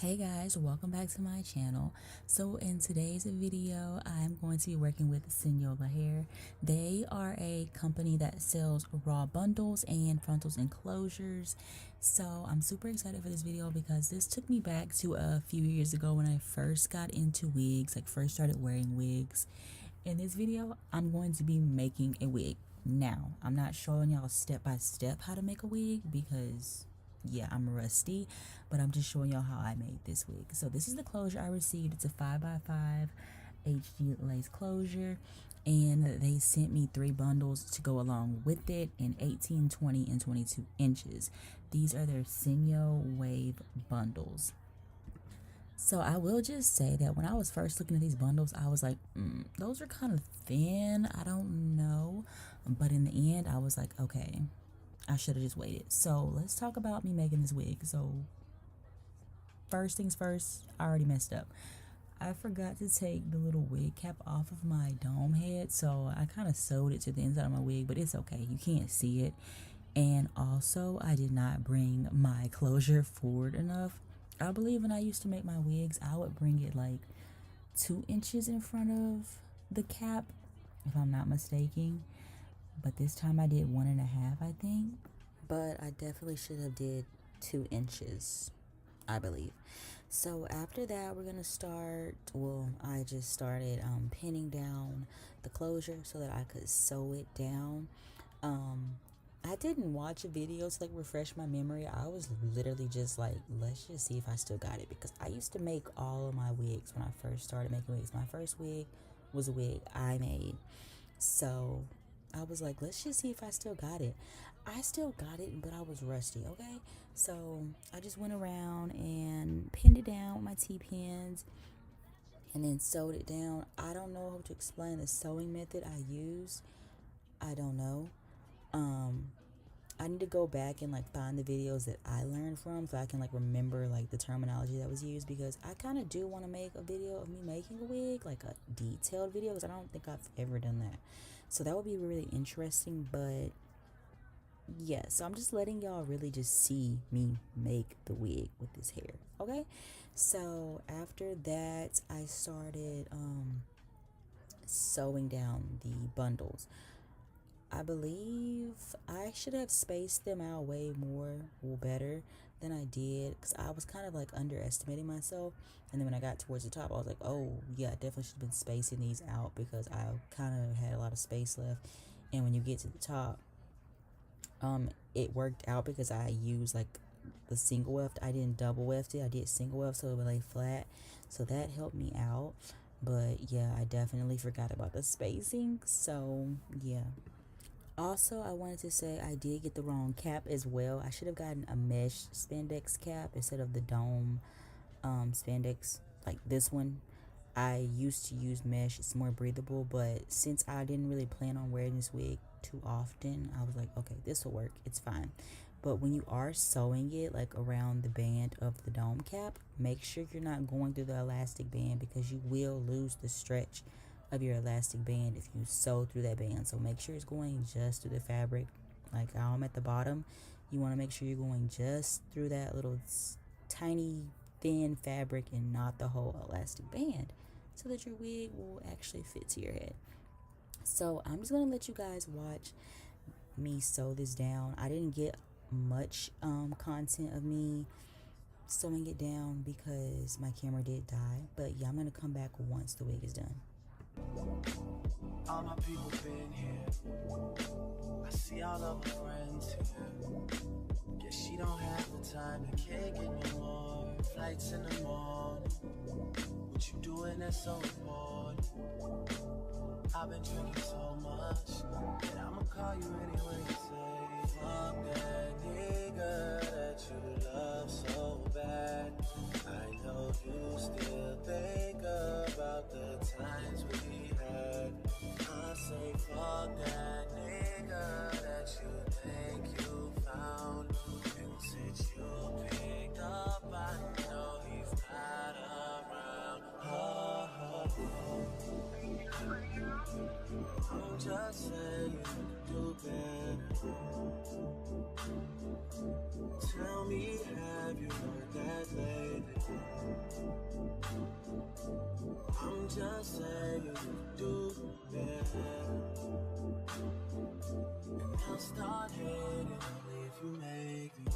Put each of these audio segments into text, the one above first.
Hey guys, welcome back to my channel. So in today's video, I'm going to be working with Cinyolahair. They are a company that sells raw bundles and frontals enclosures. So I'm super excited for this video because this took me back to a few years ago when I first got into wigs, like first started wearing wigs. In this video, I'm going to be making a wig. Now, I'm not showing y'all step by step how to make a wig because yeah, I'm rusty, but I'm just showing y'all how I made this wig. So this is the closure I received. It's a 5x5 HD lace closure, and they sent me 3 bundles to go along with it in 18, 20, and 22 inches. These are their Cinyo wave bundles. So I will just say that when I was first looking at these bundles, I was like, those are kind of thin. I don't know. But in the end, I was like, okay, I should have just waited. So let's talk about me making this wig. So first things first, I already messed up. I forgot to take the little wig cap off of my dome head. So I kind of sewed it to the inside of my wig, but it's okay. You can't see it. And also, I did not bring my closure forward enough. I believe when I used to make my wigs, I would bring it like 2 inches in front of the cap, if I'm not mistaken. But this time I did 1.5, I think. But I definitely should have did 2 inches, I believe. So after that, we're gonna start. Well, I just started pinning down the closure so that I could sew it down. I didn't watch a video to like refresh my memory. I was literally just like, let's just see if I still got it, because I used to make all of my wigs when I first started making wigs. My first wig was a wig I made. So I was like, let's just see if I still got it. I still got it, but I was rusty, okay? So I just went around and pinned it down with my T-pins and then sewed it down. I don't know how to explain the sewing method I used. I don't know. I need to go back and like find the videos that I learned from so I can like remember like the terminology that was used, because I kind of do want to make a video of me making a wig, like a detailed video, because I don't think I've ever done that. So that would be really interesting. But yeah, so I'm just letting y'all really just see me make the wig with this hair, okay? So after that, I started sewing down the bundles. I believe I should have spaced them out way more or better than I did, because I was kind of like underestimating myself. And then when I got towards the top, I was like, oh yeah, I definitely should have been spacing these out, because I kind of had a lot of space left. And when you get to the top, it worked out because I used like the single weft. I didn't double weft it. I did single weft so it would lay flat. So that helped me out. But yeah, I definitely forgot about the spacing. So yeah. Also, I wanted to say I did get the wrong cap as well. I should have gotten a mesh spandex cap instead of the dome spandex, like this one. I used to use mesh, it's more breathable, but since I didn't really plan on wearing this wig too often, I was like, okay, this will work, it's fine. But when you are sewing it like around the band of the dome cap, make sure you're not going through the elastic band, because you will lose the stretch of your elastic band if you sew through that band. So make sure it's going just through the fabric, like I'm at the bottom. You want to make sure you're going just through that little tiny thin fabric and not the whole elastic band, so that your wig will actually fit to your head. So I'm just gonna let you guys watch me sew this down. I didn't get much content of me sewing it down because my camera did die, but yeah, I'm gonna come back once the wig is done. All my people been here. I see all of my friends here. Guess she don't have the time to kick it no more. Flights in the morning. What you doing that's so important? I've been drinking so much that I'ma call you anyway and say, fuck that nigga that you love so bad. I know you still think about the times we had. I say fuck that nigga that you think you found. And since you picked up, I know he's not around. Oh, oh, oh. I'm just saying you could do better. Tell me, have you heard that lately? just say you do, yeah. And I'll start hating only if you make me.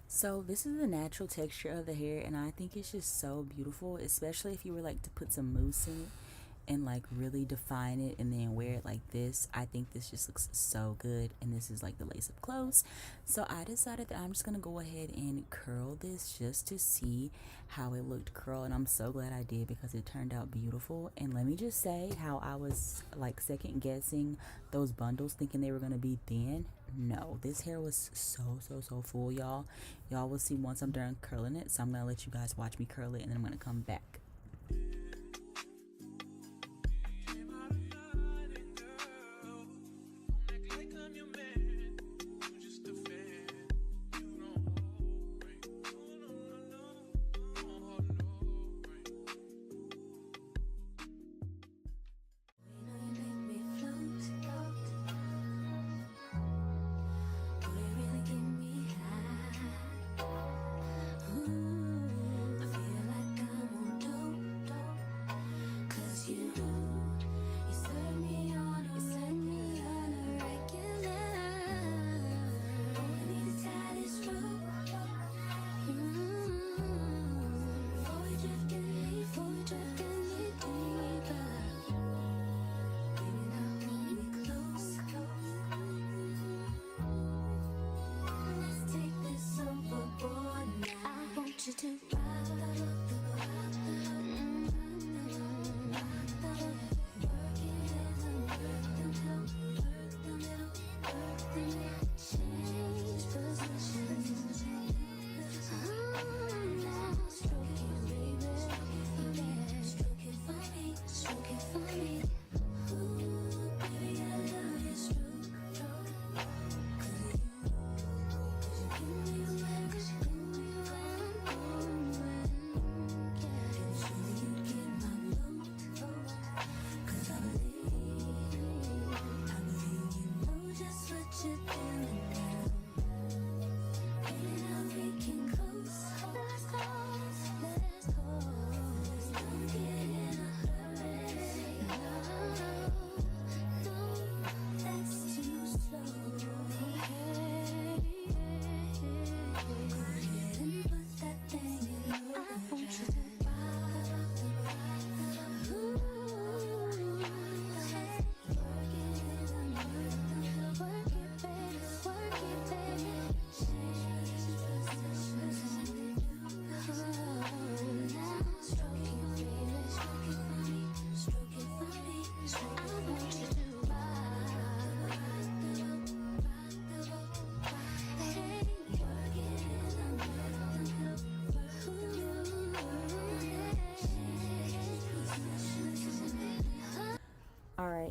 So this is the natural texture of the hair, and I think it's just so beautiful, especially if you were like to put some mousse in it and like really define it and then wear it like this. I think this just looks so good, and this is like the lace up close. So I decided that I'm just gonna go ahead and curl this just to see how it looked curl, and I'm so glad I did because it turned out beautiful. And let me just say how I was like second guessing those bundles thinking they were gonna be thin. No, this hair was so full, y'all. Y'all will see once I'm done curling it, so I'm gonna let you guys watch me curl it and then I'm gonna come back.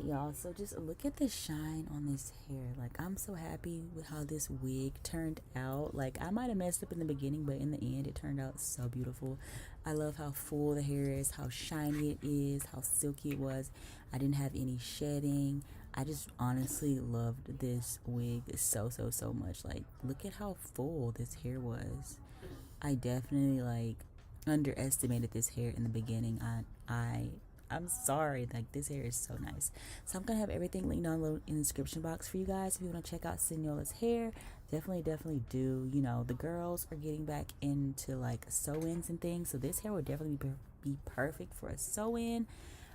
right, y'all, so just look at the shine on this hair. Like, I'm so happy with how this wig turned out. Like, I might have messed up in the beginning, but in the end it turned out so beautiful. I love how full the hair is, how shiny it is, how silky it was. I didn't have any shedding. I just honestly loved this wig so much. Like, look at how full this hair was. I definitely like underestimated this hair in the beginning. I'm sorry, like this hair is so nice. So I'm gonna have everything linked down below in the description box for you guys. If you want to check out Cinyola's hair, definitely do. You know, the girls are getting back into like sew-ins and things, so this hair would definitely be perfect for a sew-in.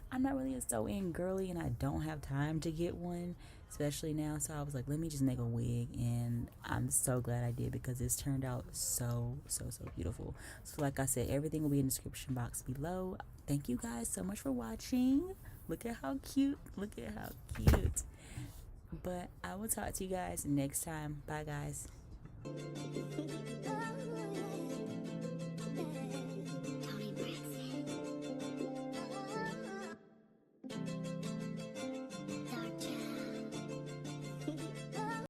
I'm not really a sew-in girly, and I don't have time to get one, especially now. So I was like, let me just make a wig, and I'm so glad I did because this turned out so beautiful. So like I said, everything will be in the description box below. Thank you guys so much for watching. Look at how cute. Look at how cute. But I will talk to you guys next time. Bye, guys.